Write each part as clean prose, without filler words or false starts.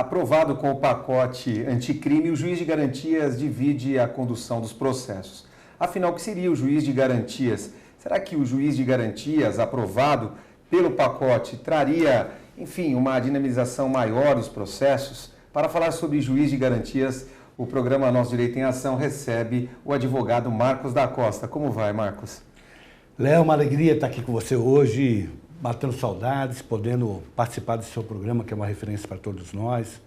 aprovado com o pacote anticrime, o juiz de garantias divide a condução dos processos. Afinal, o que seria o juiz de garantias? Será que o juiz de garantias, aprovado pelo pacote, traria, enfim, uma dinamização maior dos processos? Para falar sobre juiz de garantias, o programa Nosso Direito em Ação recebe o advogado Marcos da Costa. Como vai, Marcos? Léo, uma alegria estar aqui com você hoje, batendo saudades, podendo participar do seu programa, que é uma referência para todos nós,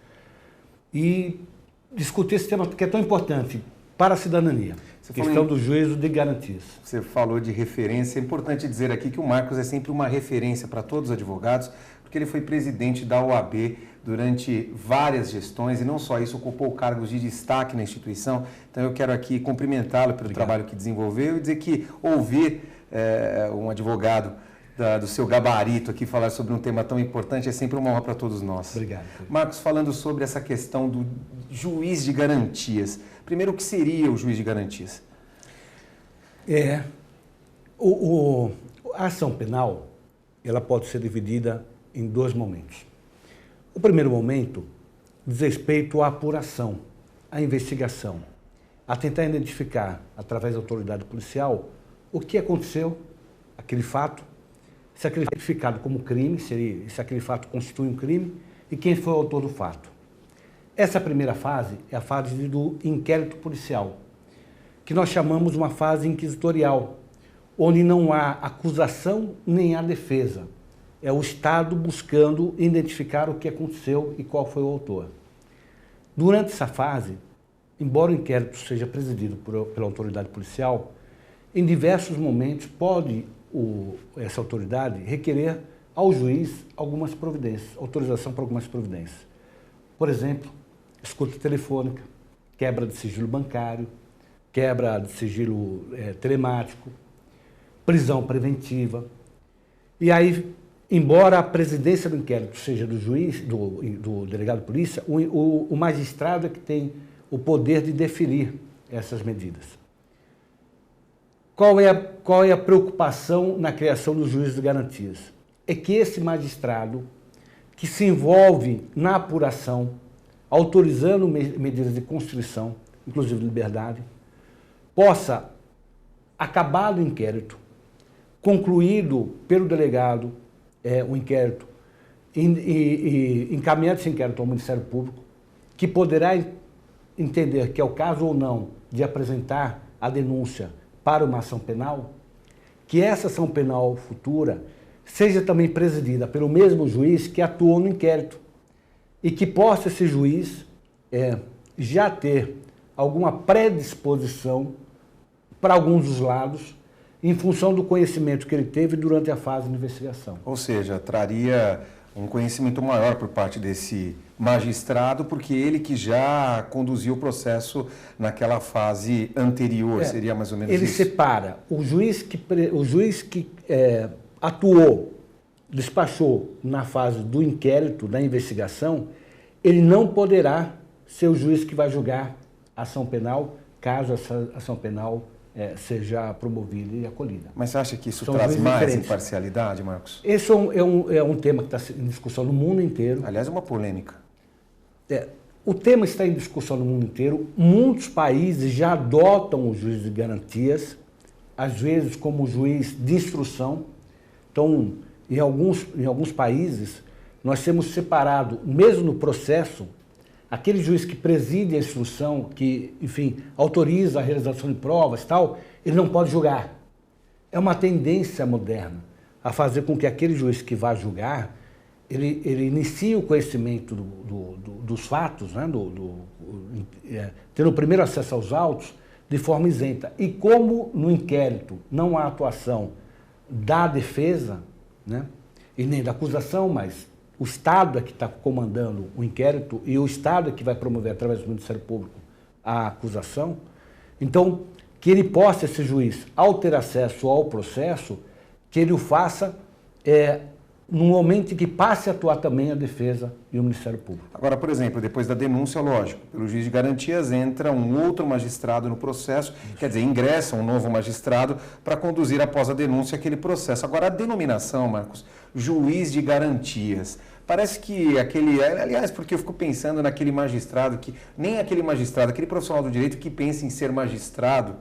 e discutir esse tema que é tão importante para a cidadania, a questão do juízo de garantias. Você falou de referência, é importante dizer aqui que o Marcos é sempre uma referência para todos os advogados, porque ele foi presidente da OAB durante várias gestões e não só isso, ocupou cargos de destaque na instituição. Então eu quero aqui cumprimentá-lo pelo trabalho que desenvolveu e dizer que ouvir um advogado do seu gabarito aqui falar sobre um tema tão importante é sempre uma honra para todos nós. Obrigado. Marcos, falando sobre essa questão do juiz de garantias. Primeiro, o que seria o juiz de garantias? A ação penal, ela pode ser dividida em dois momentos. O primeiro momento diz respeito à apuração, à investigação, a tentar identificar, através da autoridade policial, o que aconteceu, aquele fato, se aquele fato é identificado como crime, se aquele fato constitui um crime e quem foi o autor do fato. Essa primeira fase é a fase do inquérito policial, que nós chamamos uma fase inquisitorial, onde não há acusação nem há defesa. É o Estado buscando identificar o que aconteceu e qual foi o autor. Durante essa fase, embora o inquérito seja presidido pela autoridade policial, em diversos momentos pode essa autoridade requerer ao juiz algumas providências, autorização para algumas providências. Por exemplo, escuta telefônica, quebra de sigilo bancário, quebra de sigilo telemático, prisão preventiva. E aí, embora a presidência do inquérito seja do juiz, do delegado de polícia, o magistrado é que tem o poder de deferir essas medidas. Qual é a preocupação na criação do juiz de garantias? É que esse magistrado, que se envolve na apuração, autorizando medidas de constrição, inclusive de liberdade, possa, acabado o inquérito, concluído pelo delegado o inquérito, encaminhado esse inquérito ao Ministério Público, que poderá entender que é o caso ou não de apresentar a denúncia para uma ação penal, que essa ação penal futura seja também presidida pelo mesmo juiz que atuou no inquérito e que possa esse juiz já ter alguma predisposição para alguns dos lados em função do conhecimento que ele teve durante a fase de investigação. Ou seja, traria um conhecimento maior por parte desse magistrado, porque ele que já conduziu o processo naquela fase anterior, seria mais ou menos ele isso? Ele separa o juiz que atuou, despachou na fase do inquérito, da investigação, ele não poderá ser o juiz que vai julgar a ação penal, caso essa ação penal seja promovida e acolhida. Mas você acha que isso traz mais imparcialidade, Marcos? Esse é um tema que está em discussão no mundo inteiro. Aliás, é uma polêmica. O tema está em discussão no mundo inteiro. Muitos países já adotam o juiz de garantias, às vezes como juiz de instrução. Então, em alguns países, nós temos separado, mesmo no processo, aquele juiz que preside a instrução, que, enfim, autoriza a realização de provas e tal, ele não pode julgar. É uma tendência moderna a fazer com que aquele juiz que vai julgar, ele inicie o conhecimento dos fatos, né, tendo o primeiro acesso aos autos, de forma isenta. E como no inquérito não há atuação da defesa, né, e nem da acusação, mas o Estado é que está comandando o inquérito e o Estado é que vai promover, através do Ministério Público, a acusação. Então, que ele possa, esse juiz, ao ter acesso ao processo, que ele o faça no momento em que passe a atuar também a defesa e o Ministério Público. Agora, por exemplo, depois da denúncia, lógico, pelo juiz de garantias entra um outro magistrado no processo, quer dizer, ingressa um novo magistrado para conduzir após a denúncia aquele processo. Agora, a denominação, Marcos, juiz de garantias, parece que aliás, porque eu fico pensando naquele magistrado que, nem aquele magistrado, aquele profissional do direito que pensa em ser magistrado,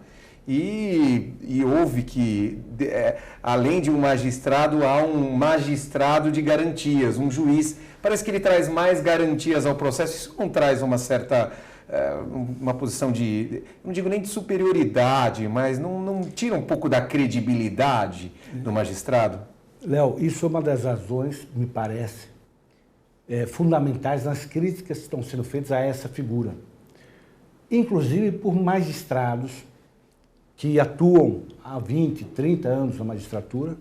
e houve que, além de um magistrado, há um magistrado de garantias, um juiz. Parece que ele traz mais garantias ao processo. Isso não traz uma certa, uma posição de, não digo nem de superioridade, mas não tira um pouco da credibilidade do magistrado? Léo, isso é uma das razões, me parece, fundamentais nas críticas que estão sendo feitas a essa figura. Inclusive por magistrados que atuam há 20, 30 anos na magistratura,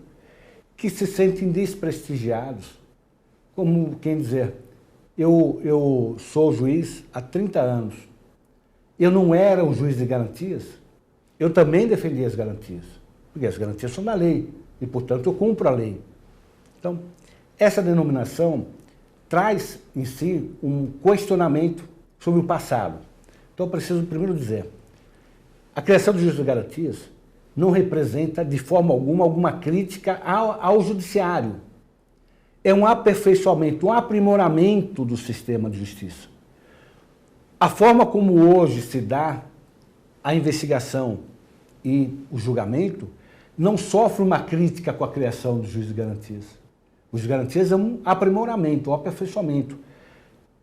que se sentem desprestigiados, como quem dizer, eu sou juiz há 30 anos, eu não era um juiz de garantias, eu também defendia as garantias, porque as garantias são da lei, e portanto eu cumpro a lei. Então, essa denominação traz em si um questionamento sobre o passado. Então eu preciso primeiro dizer, a criação do juiz de garantias não representa de forma alguma crítica ao judiciário. É um aperfeiçoamento, um aprimoramento do sistema de justiça. A forma como hoje se dá a investigação e o julgamento não sofre uma crítica com a criação do juiz de garantias. O juiz de garantias é um aprimoramento, um aperfeiçoamento.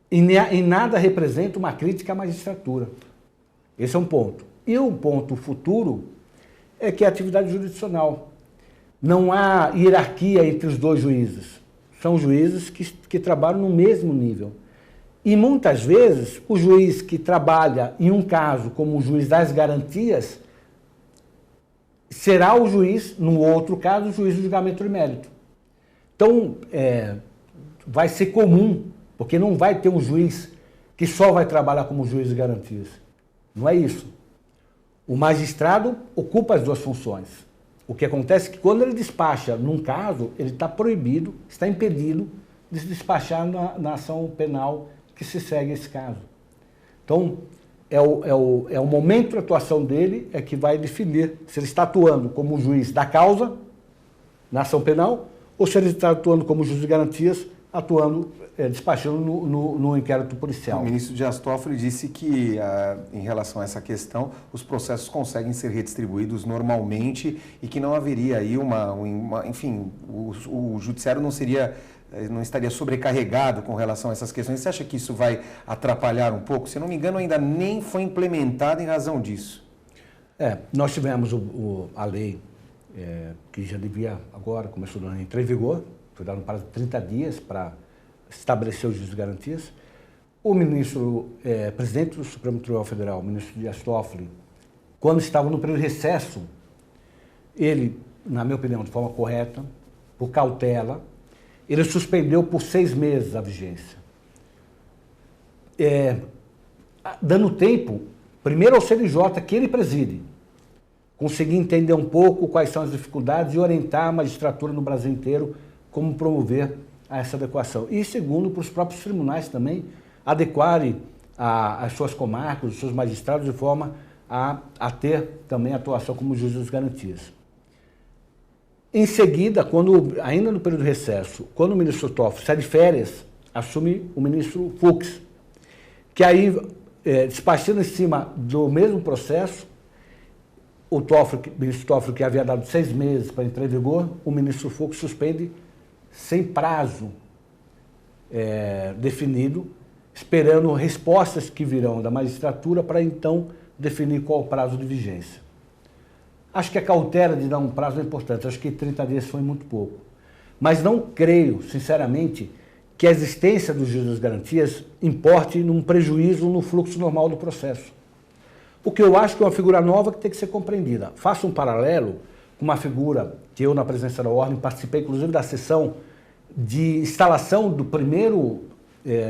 E em nada representa uma crítica à magistratura. Esse é um ponto. E o ponto futuro é que a atividade jurisdicional. Não há hierarquia entre os dois juízes. São juízes que trabalham no mesmo nível. E muitas vezes o juiz que trabalha em um caso como o juiz das garantias será o juiz, no outro caso, o juiz do julgamento de mérito. Então, vai ser comum, porque não vai ter um juiz que só vai trabalhar como juiz de garantias. Não é isso. O magistrado ocupa as duas funções. O que acontece é que quando ele despacha num caso, ele está proibido, está impedido de se despachar na ação penal que se segue esse caso. Então, é o momento de atuação dele que vai definir se ele está atuando como juiz da causa, na ação penal, ou se ele está atuando como juiz de garantias, despachando no inquérito policial. O ministro Dias Toffoli disse que, em relação a essa questão, os processos conseguem ser redistribuídos normalmente e que não haveria aí enfim, o judiciário não estaria sobrecarregado com relação a essas questões. Você acha que isso vai atrapalhar um pouco? Se não me engano, ainda nem foi implementado em razão disso. Nós tivemos a lei que já devia agora, começou a entrar em vigor, foi dado um prazo de 30 dias para estabelecer os juízes de garantias. O ministro, presidente do Supremo Tribunal Federal, o ministro Dias Toffoli, quando estava no período de recesso, ele, na minha opinião, de forma correta, por cautela, ele suspendeu por 6 meses a vigência. Dando tempo, primeiro ao CNJ, que ele preside, conseguir entender um pouco quais são as dificuldades e orientar a magistratura no Brasil inteiro como promover essa adequação. E segundo, para os próprios tribunais também adequarem as suas comarcas, os seus magistrados, de forma a ter também atuação como juízes de garantias. Em seguida, ainda no período de recesso, quando o ministro Toffoli sai de férias, assume o ministro Fux, que aí, despachando em cima do mesmo processo, o ministro Toffoli, que havia dado 6 meses para entrar em vigor, o ministro Fux suspende sem prazo definido, esperando respostas que virão da magistratura para então definir qual o prazo de vigência. Acho que a cautela de dar um prazo é importante, acho que 30 dias foi muito pouco. Mas não creio, sinceramente, que a existência dos juízes de garantias importe num prejuízo no fluxo normal do processo. O que eu acho que é uma figura nova que tem que ser compreendida. Faço um paralelo com uma figura que eu, na presença da Ordem, participei inclusive da sessão de instalação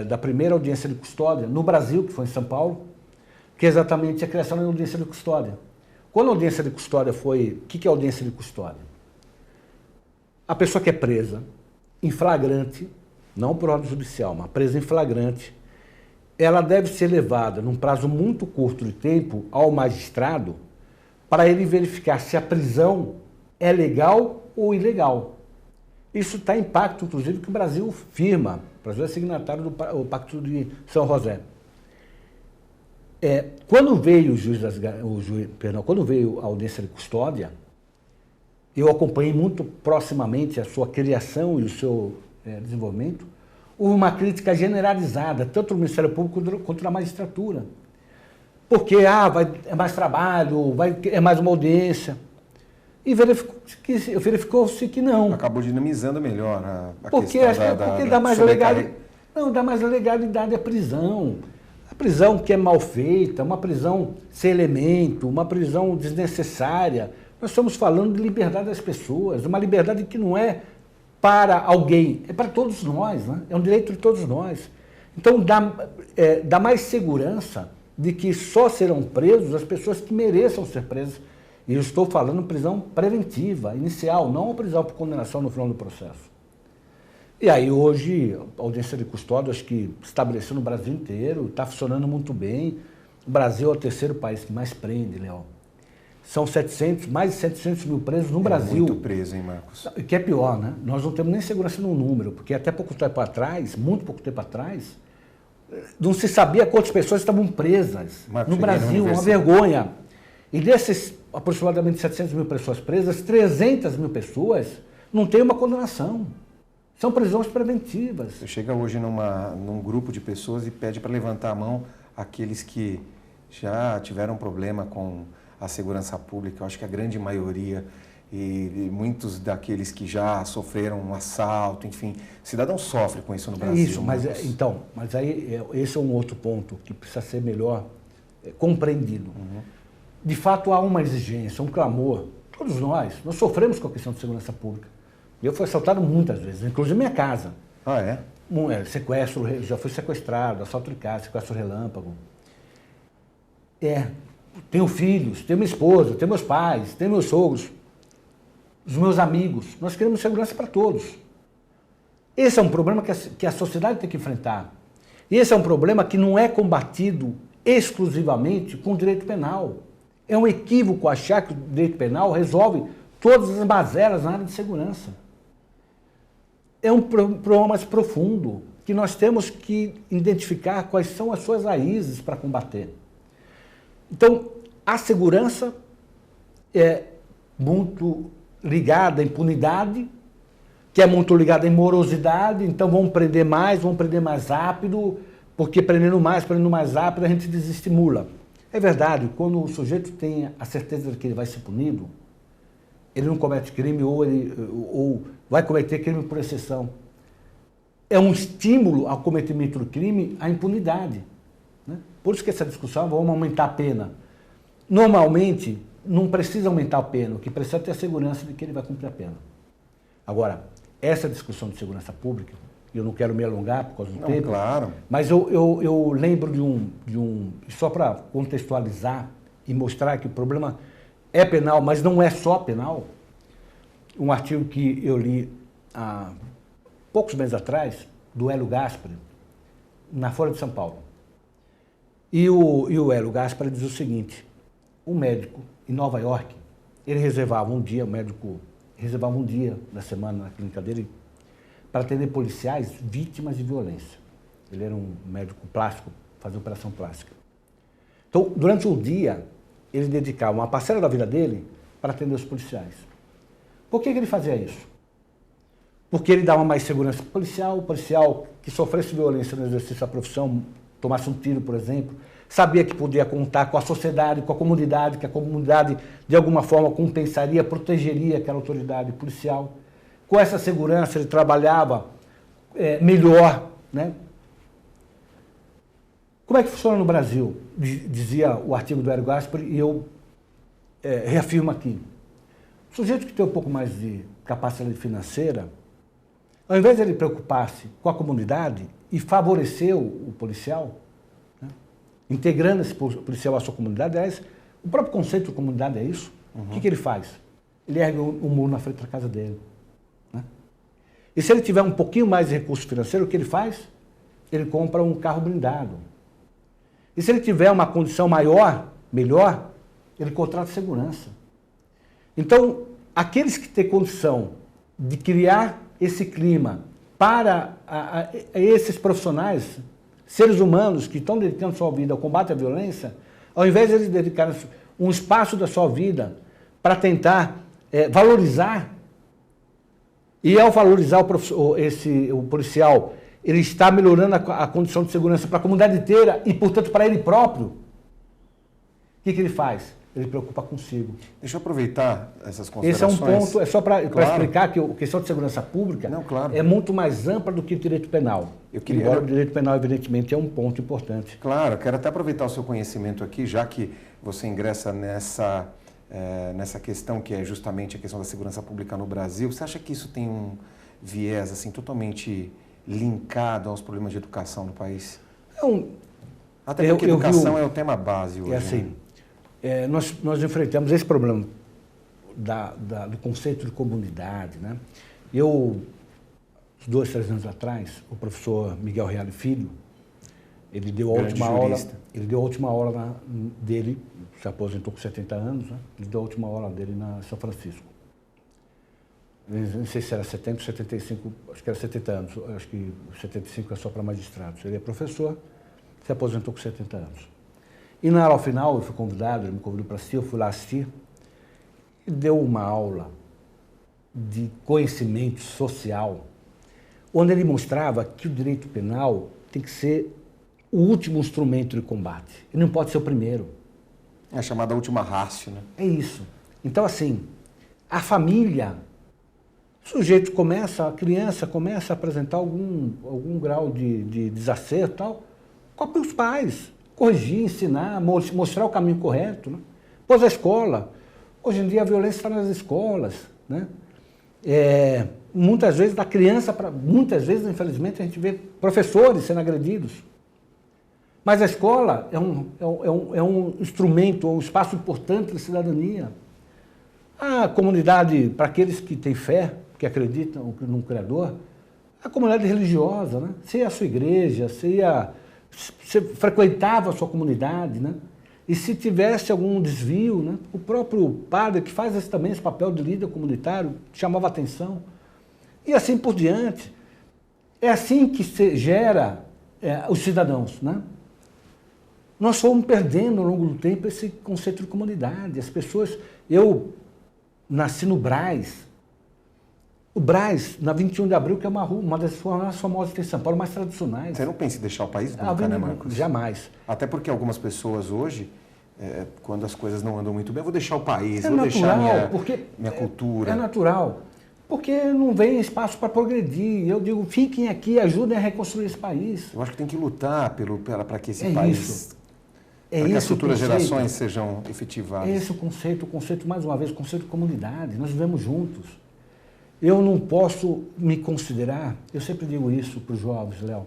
da primeira audiência de custódia no Brasil, que foi em São Paulo, que é exatamente a criação da audiência de custódia. Quando a audiência de custódia foi... O que é a audiência de custódia? A pessoa que é presa, em flagrante, não por ordem judicial, mas presa em flagrante, ela deve ser levada num prazo muito curto de tempo ao magistrado para ele verificar se a prisão é legal ou ilegal. Isso está em pacto, inclusive, que o Brasil firma. O Brasil é signatário do Pacto de São José. Quando veio quando veio a audiência de custódia, eu acompanhei muito proximamente a sua criação e o seu desenvolvimento. Houve uma crítica generalizada, tanto do Ministério Público quanto da magistratura. Porque é mais trabalho, é mais uma audiência. E verificou-se que não. Acabou dinamizando melhor a porque dá mais legalidade à prisão. A prisão que é mal feita, uma prisão sem elemento, uma prisão desnecessária. Nós estamos falando de liberdade das pessoas, uma liberdade que não é para alguém, é para todos nós, né? É um direito de todos nós. Então dá mais segurança de que só serão presos as pessoas que mereçam ser presas. E eu estou falando prisão preventiva, inicial, não a prisão por condenação no final do processo. E aí hoje, a audiência de custódia, acho que estabeleceu no Brasil inteiro, está funcionando muito bem. O Brasil é o terceiro país que mais prende, Léo. São mais de 700 mil presos no Brasil. Muito preso, hein, Marcos? O que é pior, né? Nós não temos nem segurança no número, porque até pouco tempo atrás, muito pouco tempo atrás, não se sabia quantas pessoas estavam presas no Brasil, uma vergonha. E desses aproximadamente 700 mil pessoas presas, 300 mil pessoas não têm uma condenação. São prisões preventivas. Você chega hoje num grupo de pessoas e pede para levantar a mão aqueles que já tiveram problema com a segurança pública. Eu acho que a grande maioria e muitos daqueles que já sofreram um assalto, enfim, o cidadão sofre com isso no Brasil. Isso, mas aí esse é um outro ponto que precisa ser melhor compreendido. Uhum. De fato, há uma exigência, um clamor. Todos nós sofremos com a questão de segurança pública. Eu fui assaltado muitas vezes, inclusive minha casa. Ah, é? Sequestro, já fui sequestrado, assalto de casa, sequestro relâmpago. Tenho filhos, tenho minha esposa, tenho meus pais, tenho meus sogros, os meus amigos. Nós queremos segurança para todos. Esse é um problema que a sociedade tem que enfrentar. E esse é um problema que não é combatido exclusivamente com o direito penal. É um equívoco achar que o direito penal resolve todas as mazelas na área de segurança. É um problema mais profundo, que nós temos que identificar quais são as suas raízes para combater. Então, a segurança é muito ligada à impunidade, que é muito ligada à morosidade, então vamos prender mais rápido, porque prendendo mais rápido, a gente desestimula. É verdade, quando o sujeito tem a certeza de que ele vai ser punido, ele não comete crime ou vai cometer crime por exceção. É um estímulo ao cometimento do crime a impunidade. Né? Por isso que essa discussão, vamos aumentar a pena. Normalmente, não precisa aumentar a pena, o que precisa é ter a segurança de que ele vai cumprir a pena. Agora, essa discussão de segurança pública, eu não quero me alongar por causa do tempo, claro. Mas eu lembro de um só para contextualizar e mostrar que o problema é penal, mas não é só penal, um artigo que eu li há poucos meses atrás, do Hélio Gaspari, na Folha de São Paulo. E o Hélio Gaspari diz o seguinte: um médico em Nova York, ele reservava um dia, da semana na clínica dele, para atender policiais vítimas de violência. Ele era um médico plástico, fazia operação plástica. Então, durante o dia, ele dedicava uma parcela da vida dele para atender os policiais. Por que ele fazia isso? Porque ele dava mais segurança para o policial que sofresse violência no exercício da profissão, tomasse um tiro, por exemplo, sabia que podia contar com a sociedade, com a comunidade, que a comunidade, de alguma forma, compensaria, protegeria aquela autoridade policial. Com essa segurança, ele trabalhava melhor, né? Como é que funciona no Brasil? Dizia o artigo do Hélio Gaspari, e eu reafirmo aqui. O sujeito que tem um pouco mais de capacidade financeira, ao invés de ele preocupar-se com a comunidade e favorecer o policial, né, integrando esse policial à sua comunidade, aliás, o próprio conceito de comunidade é isso. Uhum. O que ele faz? Ele ergue um muro na frente da casa dele. Né? E se ele tiver um pouquinho mais de recurso financeiro, o que ele faz? Ele compra um carro blindado. E se ele tiver uma condição melhor, ele contrata segurança. Então, aqueles que têm condição de criar esse clima para esses profissionais, seres humanos que estão dedicando sua vida ao combate à violência, ao invés de eles dedicarem um espaço da sua vida para tentar valorizar, e ao valorizar o policial, ele está melhorando a condição de segurança para a comunidade inteira e, portanto, para ele próprio, o que ele faz? Ele preocupa consigo. Deixa eu aproveitar essas considerações. Esse é um ponto, é só para Claro. explicar que a questão de segurança pública Não, claro. é muito mais ampla do que o direito penal. Embora o direito penal, evidentemente, é um ponto importante. Claro, quero até aproveitar o seu conhecimento aqui, já que você ingressa nessa questão que é justamente a questão da segurança pública no Brasil. Você acha que isso tem um viés assim totalmente linkado aos problemas de educação no país? Até porque educação é o tema base hoje. É assim, nós enfrentamos esse problema do conceito de comunidade, né? Uns 2, 3 anos atrás, o professor Miguel Reale Filho, ele deu a última aula dele, se aposentou com 70 anos, né? Ele deu a última aula dele na São Francisco. Não sei se era 70 ou 75, acho que era 70 anos, acho que 75 é só para magistrados. Ele é professor, se aposentou com 70 anos. E na aula final, eu fui convidado, ele me convidou para assistir, eu fui lá assistir, e deu uma aula de conhecimento social, onde ele mostrava que o direito penal tem que ser o último instrumento de combate, ele não pode ser o primeiro. É a chamada última ratio, né? É isso. Então, assim, a família, a criança começa a apresentar algum grau de desacerto e tal, copia os pais, corrigir, ensinar, mostrar o caminho correto, né? Pois a escola, hoje em dia a violência está nas escolas, né? Muitas vezes muitas vezes, infelizmente, a gente vê professores sendo agredidos. Mas a escola é um instrumento, um espaço importante da cidadania. A comunidade, para aqueles que têm fé, que acreditam no Criador, a comunidade religiosa, né? Você ia à sua igreja, você frequentava a sua comunidade, né? E se tivesse algum desvio, né? O próprio padre, que faz também esse papel de líder comunitário, chamava atenção. E assim por diante. É assim que se gera os cidadãos, né? Nós fomos perdendo ao longo do tempo esse conceito de comunidade. As pessoas... Eu nasci no Brás. O Brás, na 21 de abril, que é uma das mais famosas de São Paulo, mais tradicionais. Você não pensa em deixar o país nunca, né, Marcos? Jamais. Até porque algumas pessoas hoje, quando as coisas não andam muito bem, eu vou deixar o país, vou deixar minha cultura. É natural. Porque não vem espaço para progredir. Eu digo, fiquem aqui, ajudem a reconstruir esse país. Eu acho que tem que lutar para que esse país... Para que as futuras gerações sejam efetivadas. É esse o conceito, mais uma vez, o conceito de comunidade. Nós vivemos juntos. Eu não posso me considerar, eu sempre digo isso para os jovens, Léo,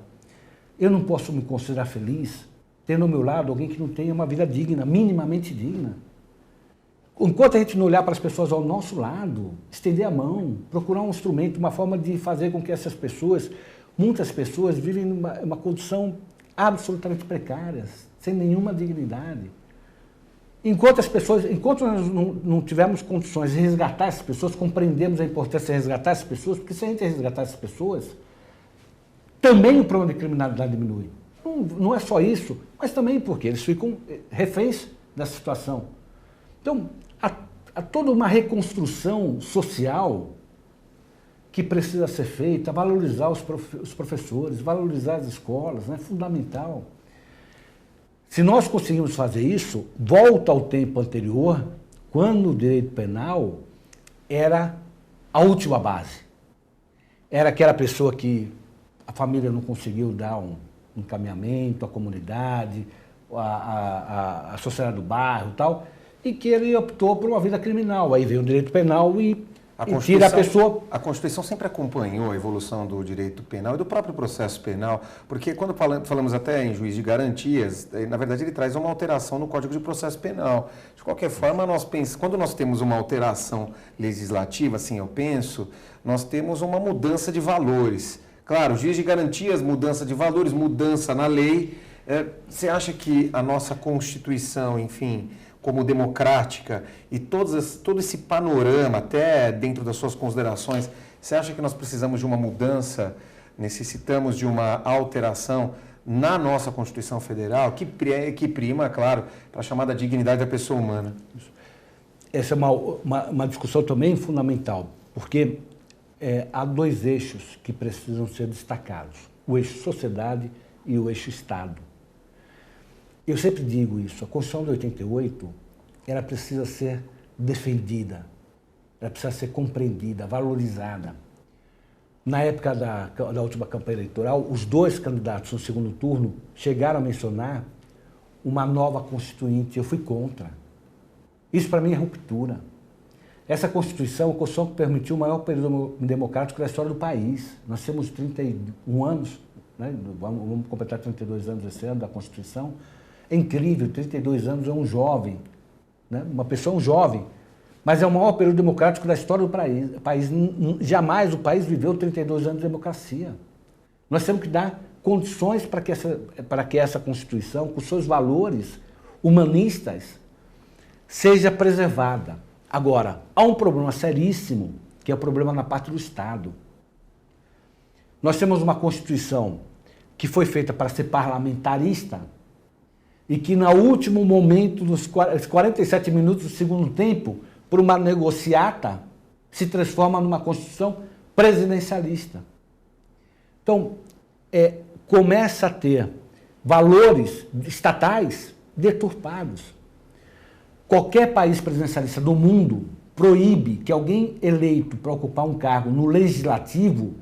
eu não posso me considerar feliz tendo ao meu lado alguém que não tenha uma vida digna, minimamente digna. Enquanto a gente não olhar para as pessoas ao nosso lado, estender a mão, procurar um instrumento, uma forma de fazer com que essas pessoas, muitas pessoas, vivem numa condição absolutamente precária, sem nenhuma dignidade. Enquanto nós não tivermos condições de resgatar essas pessoas, compreendemos a importância de resgatar essas pessoas, porque se a gente resgatar essas pessoas, também o problema de criminalidade diminui. Não é só isso, mas também porque eles ficam reféns dessa situação. Então, há toda uma reconstrução social que precisa ser feita, valorizar os professores, valorizar as escolas, é fundamental. Se nós conseguimos fazer isso, volta ao tempo anterior, quando o direito penal era a última base. Era aquela pessoa que a família não conseguiu dar um encaminhamento, a comunidade, a sociedade do bairro e tal, e que ele optou por uma vida criminal. Aí veio o direito penal e e tira a pessoa... A Constituição sempre acompanhou a evolução do direito penal e do próprio processo penal, porque quando falamos até em juiz de garantias, na verdade ele traz uma alteração no Código de Processo Penal. De qualquer forma, quando nós temos uma alteração legislativa, assim eu penso, nós temos uma mudança de valores. Claro, juiz de garantias, mudança de valores, mudança na lei. Você acha que a nossa Constituição, enfim, como democrática e todo esse panorama, até dentro das suas considerações, você acha que nós precisamos de uma mudança, necessitamos de uma alteração na nossa Constituição Federal, que prima, claro, para a chamada dignidade da pessoa humana? Essa é uma discussão também fundamental, porque há dois eixos que precisam ser destacados, o eixo sociedade e o eixo Estado. Eu sempre digo isso, a Constituição de 88, ela precisa ser defendida, ela precisa ser compreendida, valorizada. Na época da última campanha eleitoral, os dois candidatos no segundo turno chegaram a mencionar uma nova Constituinte, eu fui contra. Isso para mim é ruptura. Essa Constituição, a Constituição que permitiu o maior período democrático da história do país. Nós temos 31 anos, né? Vamos completar 32 anos esse ano da Constituição. É incrível, 32 anos é um jovem, né? Uma pessoa, um jovem, mas é o maior período democrático da história do país. Jamais o país viveu 32 anos de democracia. Nós temos que dar condições para que essa Constituição, com seus valores humanistas, seja preservada. Agora, há um problema seríssimo, que é o problema na parte do Estado. Nós temos uma Constituição que foi feita para ser parlamentarista e que, no último momento, nos 47 minutos do segundo tempo, por uma negociata, se transforma numa Constituição presidencialista. Então, começa a ter valores estatais deturpados. Qualquer país presidencialista do mundo proíbe que alguém eleito para ocupar um cargo no legislativo,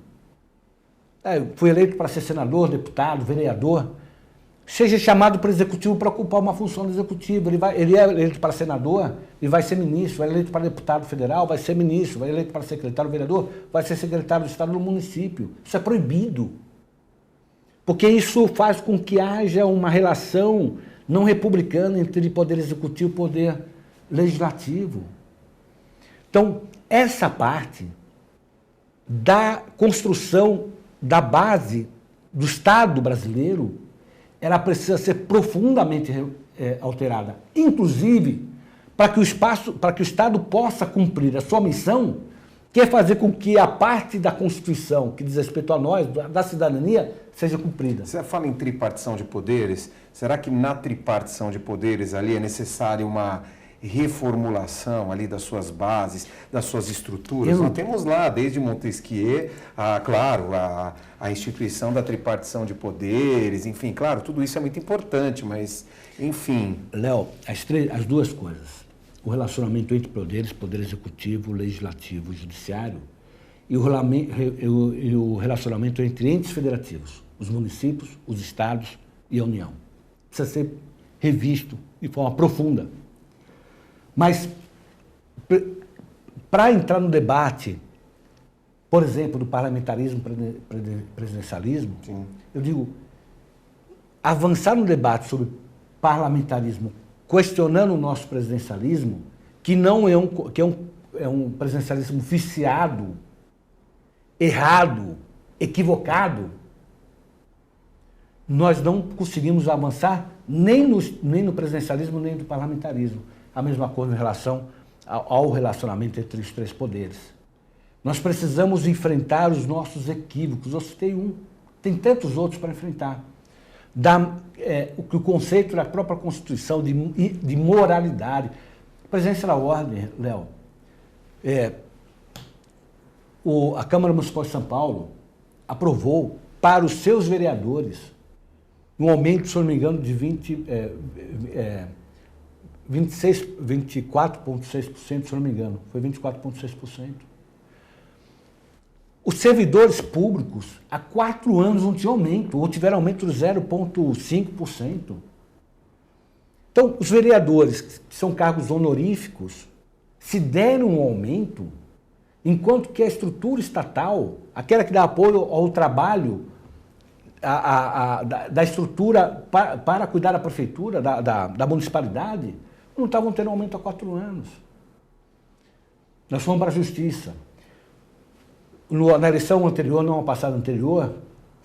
fui eleito para ser senador, deputado, vereador, seja chamado para o executivo para ocupar uma função do executivo. Ele é eleito para senador e vai ser ministro, vai eleito para deputado federal, vai ser ministro, vai eleito para secretário vereador, vai ser secretário de Estado no município. Isso é proibido. Porque isso faz com que haja uma relação não republicana entre poder executivo e poder legislativo. Então, essa parte da construção da base do Estado brasileiro, ela precisa ser profundamente alterada, inclusive para que o Estado possa cumprir a sua missão, que é fazer com que a parte da Constituição que diz respeito a nós, da cidadania, seja cumprida. Você fala em tripartição de poderes, será que na tripartição de poderes ali é necessária uma reformulação ali das suas bases, das suas estruturas? Nós temos lá, desde Montesquieu, a instituição da tripartição de poderes, enfim, claro, tudo isso é muito importante, mas, enfim... Léo, as duas coisas, o relacionamento entre poderes, poder executivo, legislativo e judiciário, e o relacionamento entre entes federativos, os municípios, os estados e a União. Precisa ser revisto de forma profunda. Mas, para entrar no debate, por exemplo, do parlamentarismo, presidencialismo, sim, eu digo, avançar no debate sobre parlamentarismo, questionando o nosso presidencialismo, que é um presidencialismo viciado, errado, equivocado, nós não conseguimos avançar nem no presidencialismo, nem no parlamentarismo. A mesma coisa em relação ao relacionamento entre os três poderes. Nós precisamos enfrentar os nossos equívocos. Eu citei um, tem tantos outros para enfrentar. O conceito da própria Constituição de moralidade. Presidência da ordem, Léo. A Câmara Municipal de São Paulo aprovou para os seus vereadores um aumento, se não me engano, de 24,6%, se não me engano. Foi 24,6%. Os servidores públicos, há 4 anos não tinham aumento, ou tiveram aumento de 0,5%. Então, os vereadores, que são cargos honoríficos, se deram um aumento, Enquanto que a estrutura estatal, aquela que dá apoio ao trabalho, da estrutura para cuidar da prefeitura, da municipalidade, não estavam tendo aumento há 4 anos. Nós fomos para a justiça. Na eleição anterior, não a passada anterior,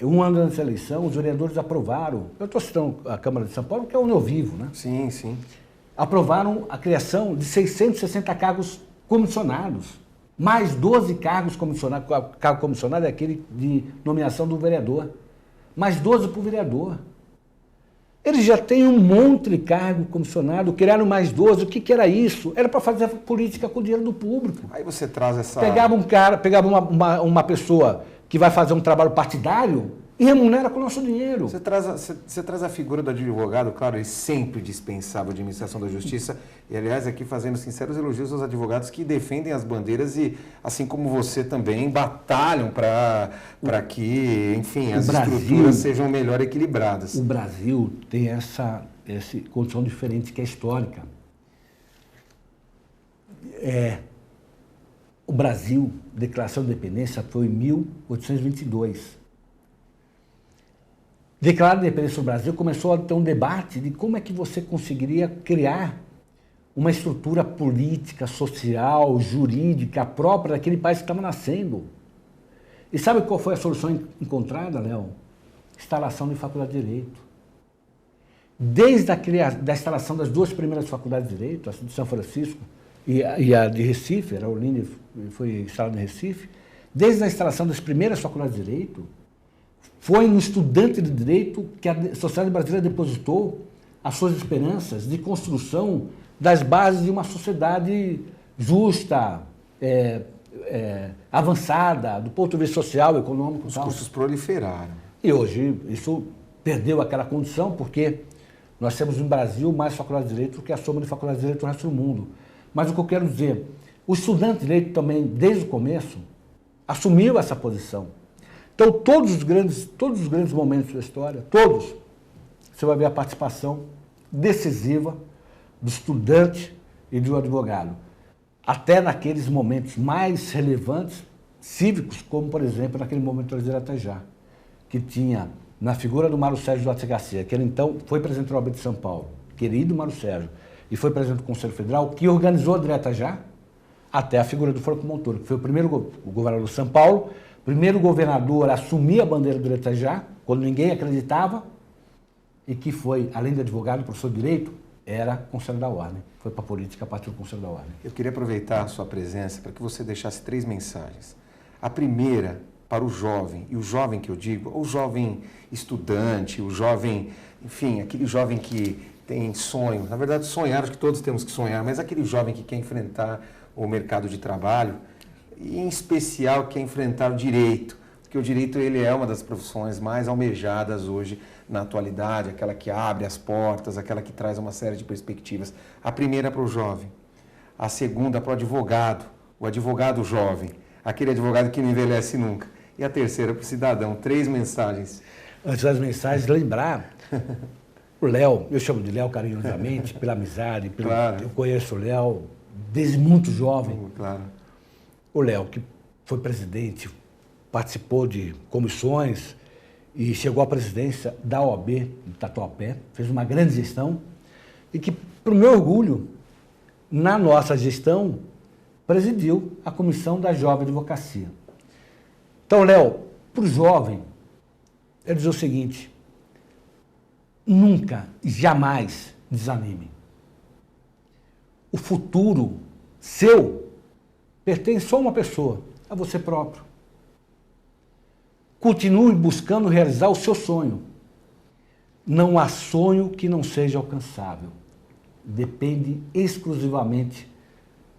1 ano antes da eleição, os vereadores aprovaram, eu estou citando a Câmara de São Paulo, que é onde eu vivo, né? Sim, sim. Aprovaram a criação de 660 cargos comissionados, mais 12 cargos comissionados, cargo comissionado é aquele de nomeação do vereador, mais 12 para o vereador. Eles já têm um monte de cargo comissionado, criaram mais 12, o que era isso? Era para fazer política com o dinheiro do público. Aí você traz essa... Pegava uma pessoa que vai fazer um trabalho partidário e remunera com o nosso dinheiro. Você traz a figura do advogado, claro, ele sempre dispensava a administração da justiça, e aliás aqui fazendo sinceros elogios aos advogados que defendem as bandeiras e, assim como você também, batalham para que, enfim, as estruturas sejam melhor equilibradas. O Brasil tem essa condição diferente que é histórica. O Brasil, declaração de independência foi em 1822. Declarar a independência do Brasil, começou a ter um debate de como é que você conseguiria criar uma estrutura política, social, jurídica própria daquele país que estava nascendo. E sabe qual foi a solução encontrada, Léo? Instalação de faculdade de Direito. Desde da instalação das 2 primeiras faculdades de Direito, a de São Francisco e a de Recife, a Olinda foi instalada em Recife, desde a instalação das primeiras faculdades de Direito, foi no estudante de direito que a sociedade brasileira depositou as suas esperanças de construção das bases de uma sociedade justa, avançada, do ponto de vista social, econômico. Os cursos proliferaram. E hoje isso perdeu aquela condição porque nós temos no Brasil mais faculdades de direito do que a soma de faculdades de direito do resto do mundo. Mas o que eu quero dizer, o estudante de direito também, desde o começo, assumiu essa posição. Então, todos os grandes momentos da história, todos, você vai ver a participação decisiva do estudante e do advogado. Até naqueles momentos mais relevantes, cívicos, como, por exemplo, naquele momento da Iratajá, que tinha, na figura do Mário Sérgio Duarte Garcia, que ele então foi presidente da OAB de São Paulo, querido Mário Sérgio, e foi presidente do Conselho Federal, que organizou a Iratajá, até a figura do Franco Montoro, que foi o primeiro governador de São Paulo, primeiro governador a assumir a bandeira do Iratajá, quando ninguém acreditava, e que foi, além de advogado, professor de Direito, era Conselho da Ordem. Foi para a política a partir do Conselho da Ordem. Eu queria aproveitar a sua presença para que você deixasse 3 mensagens. A primeira, para o jovem, e o jovem que eu digo, o jovem estudante, o jovem, enfim, aquele jovem que tem sonho. Na verdade, sonhar, acho que todos temos que sonhar, mas aquele jovem que quer enfrentar o mercado de trabalho, e em especial quer enfrentar o direito, porque o direito ele é uma das profissões mais almejadas hoje na atualidade, aquela que abre as portas, aquela que traz uma série de perspectivas. A primeira para o jovem, a segunda para o advogado jovem, aquele advogado que não envelhece nunca, e a terceira para o cidadão. 3 mensagens. Antes das mensagens, lembrar o Léo, eu chamo de Léo carinhosamente, pela amizade, claro. Eu conheço o Léo desde muito jovem. Claro. O Léo, que foi presidente, participou de comissões e chegou à presidência da OAB de Tatuapé, fez uma grande gestão e que, para o meu orgulho, na nossa gestão, presidiu a Comissão da Jovem Advocacia. Então, Léo, para o jovem, eu dizer o seguinte, nunca, jamais desanime. O futuro seu pertence só a uma pessoa, a você próprio. Continue buscando realizar o seu sonho. Não há sonho que não seja alcançável. Depende exclusivamente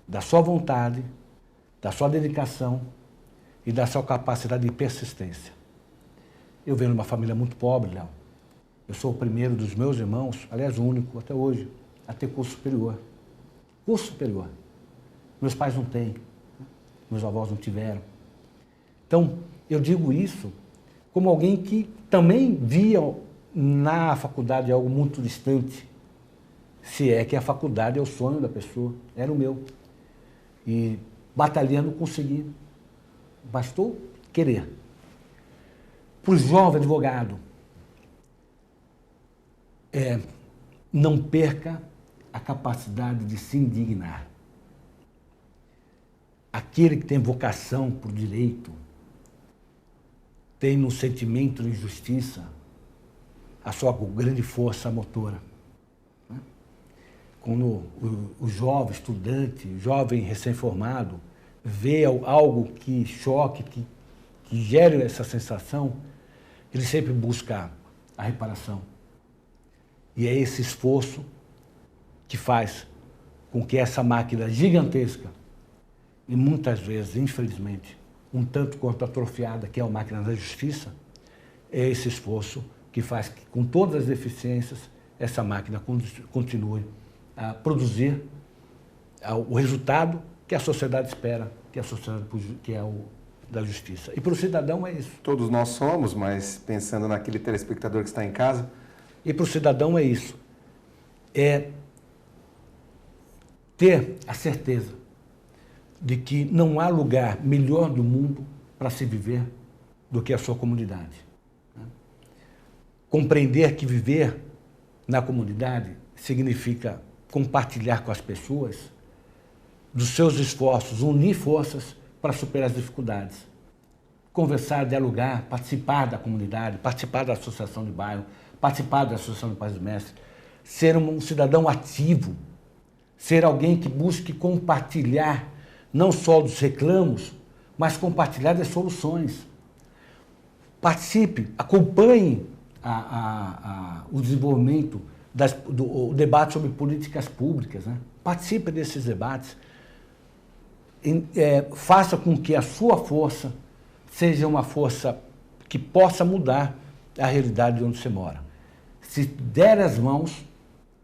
da sua vontade, da sua dedicação e da sua capacidade de persistência. Eu venho de uma família muito pobre, Léo. Eu sou o primeiro dos meus irmãos, aliás, o único até hoje, a ter curso superior. Curso superior. Meus pais não têm. Meus avós não tiveram. Então, eu digo isso como alguém que também via na faculdade algo muito distante, se é que a faculdade é o sonho da pessoa, era o meu. E batalhando, consegui. Bastou querer. Para o jovem advogado, não perca a capacidade de se indignar. Aquele que tem vocação por direito, tem no sentimento de justiça a sua grande força motora. Quando o jovem estudante, o jovem recém-formado, vê algo que choque, que gere essa sensação, ele sempre busca a reparação. E é esse esforço que faz com que essa máquina gigantesca, e muitas vezes, infelizmente, um tanto quanto atrofiada, que é a máquina da justiça, é esse esforço que faz que, com todas as deficiências, essa máquina continue a produzir o resultado que a sociedade espera, que é o da justiça. E para o cidadão é isso. Todos nós somos, mas pensando naquele telespectador que está em casa. E para o cidadão é isso. É ter a certeza de que não há lugar melhor do mundo para se viver do que a sua comunidade. Compreender que viver na comunidade significa compartilhar com as pessoas dos seus esforços, unir forças para superar as dificuldades. Conversar, dialogar, participar da comunidade, participar da associação de bairro, participar da associação de pais e mestres, ser um cidadão ativo, ser alguém que busque compartilhar não só dos reclamos, mas compartilhar das soluções. Participe, acompanhe o desenvolvimento do debate sobre políticas públicas, né? Participe desses debates. Faça com que a sua força seja uma força que possa mudar a realidade de onde você mora. Se der as mãos,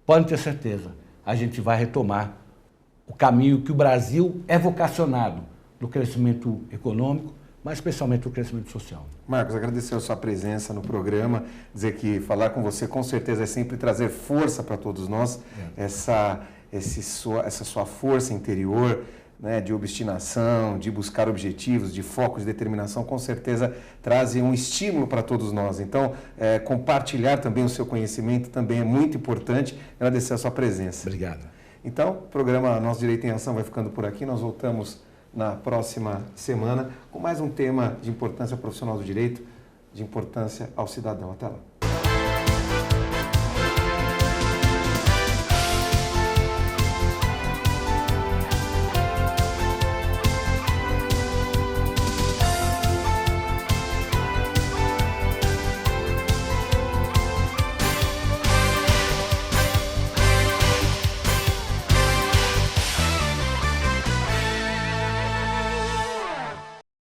pode ter certeza, a gente vai retomar o caminho que o Brasil é vocacionado do crescimento econômico, mas especialmente do crescimento social. Marcos, agradecer a sua presença no programa, dizer que falar com você com certeza é sempre trazer força para todos nós, essa sua força interior, né, de obstinação, de buscar objetivos, de foco, de determinação, com certeza trazem um estímulo para todos nós. Então, compartilhar também o seu conhecimento também é muito importante. Agradecer a sua presença. Obrigado. Então, o programa Nosso Direito em Ação vai ficando por aqui. Nós voltamos na próxima semana com mais um tema de importância profissional do direito, de importância ao cidadão. Até lá.